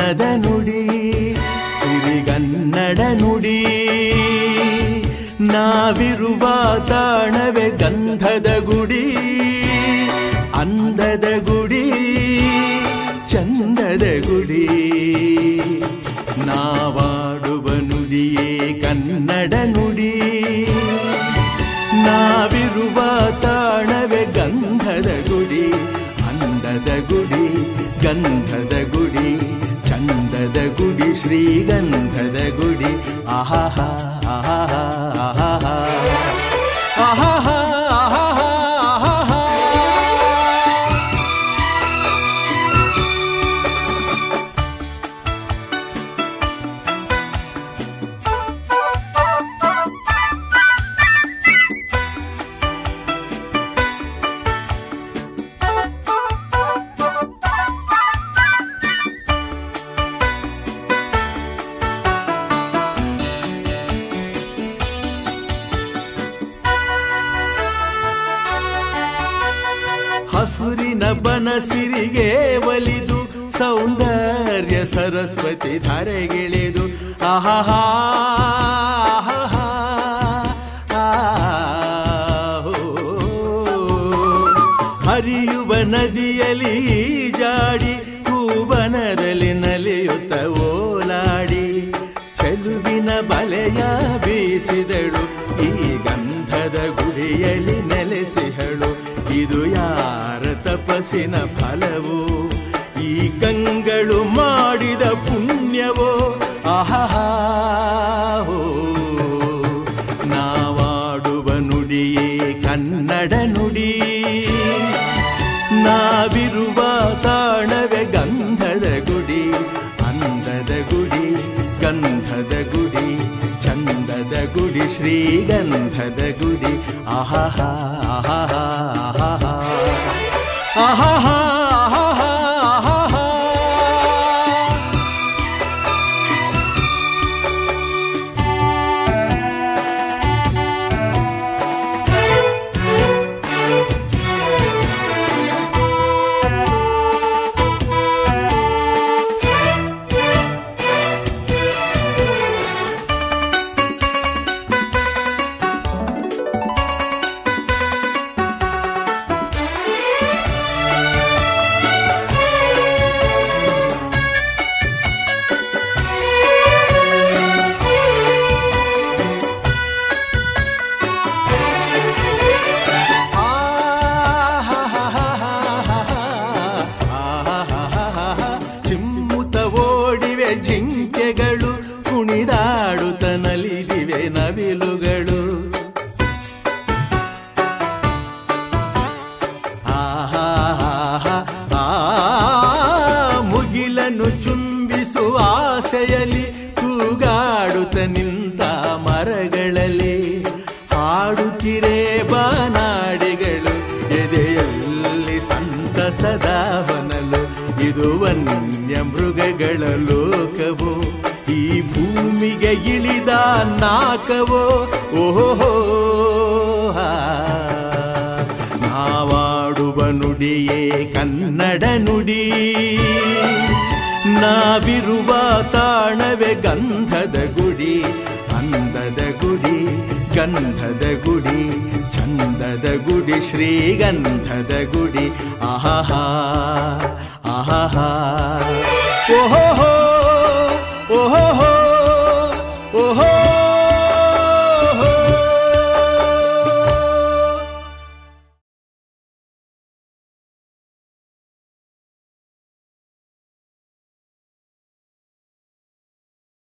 ಅನ್ನದ ನುಡಿ ಸಿರಿಗನ್ನಡ ನುಡಿ. ನಾವಿರುವ ತಾಣವೇ ಗಂಧದ ಗುಡಿ, ಅಂದದ ಗುಡಿ, ಚಂದದ ಗುಡಿ. ನಾವಾಡುವ ನುಡಿಯೇ ಕನ್ನಡ ನುಡಿ. ನಾವಿರುವ ತಾಣವೇ ಗಂಧದ ಗುಡಿ, ಅಂದದ ಗುಡಿ, ಗಂಧದ ಗುಡಿ, ಚಂದದ ಗುಡಿ, ಶ್ರೀಗಂಧದ ಗುಡಿ. ಆಹಾಹಾ ಆಹಾಹಾ ಆಹಾಹಾ ಆಹಾಹಾ ಆಹಾಹಾ. ಹಸುರಿನ ಬನಸಿರಿಗೆ ಒಲಿದು ಸೌಂದರ್ಯ ಸರಸ್ವತಿ ಧಾರೆಗಿಳಿದು ಆಹಾಹಾ ಹರಿಯುವ ನದಿಯಲ್ಲಿ ಜಾಡಿ ಹೂವನದಲ್ಲಿ ನಲಿಯುತ್ತ ಓಲಾಡಿ ಚೆಲುವಿನ ಬಲೆಯ ಬೀಸಿದಳು ಈ ಗಂಧದ ಗುಡಿಯಲ್ಲಿ ನೆಲೆಸಿಹಳು. ಇದು ಯಾರ ತಪಸ್ಸಿನ ಫಲವೋ, ಈ ಗಂಗಳು ಮಾಡಿದ ಪುಣ್ಯವೋ. ಆಹಾಹಾ ನಾವಾಡುವ ನುಡಿಯೇ ಕನ್ನಡ ನುಡಿ. ನಾವಿರುವ ತಾಣವೇ ಗಂಧದ ಗುಡಿ, ಅಂದದ ಗುಡಿ, ಗಂಧದ ಗುಡಿ, ಚಂದದ ಗುಡಿ, ಶ್ರೀಗಂಧದ ಗುಡಿ. ಆಹಾಹಾ ಆಹಾಹಾ ಆಹಾಹಾ ಆಹಾಹಾ ಆಹಾಹಾ. ಜಿಂಕೆಗಳು ಕುಣಿದಾಡುತ್ತ ನಲಿದಿವೆ ನವಿಲುಗಳು. ಮುಗಿಲನ್ನು ಚುಂಬಿಸುವ ಆಸೆಯಲ್ಲಿ ತೂಗಾಡುತ್ತ ನಿಂತ ಮರಗಳಲ್ಲಿ ಹಾಡುತ್ತಿರೇ ಬಾನಾಡಿಗಳು ಎದೆಯಲ್ಲಿ ಸಂತಸದ ಹೊನಲು. ಇದು ವನ್ಯ ಮೃಗಗಳ ಲೋಕವೋ, ಈ ಭೂಮಿಗೆ ಇಳಿದ ನಾಕವೋ. ಓಹೋ ನಾವಾಡುವ ನುಡಿಯೇ ಕನ್ನಡ ನುಡಿ. ನಾವಿರುವ ತಾಣವೇ ಗಂಧದ ಗುಡಿ, ಅಂದದ ಗುಡಿ, ಗಂಧದ ಗುಡಿ, ಚಂದದ ಗುಡಿ, ಶ್ರೀಗಂಧದ ಗುಡಿ. ಆಹಾಹಾ ಆಹಾಹಾ ಓಹೋ.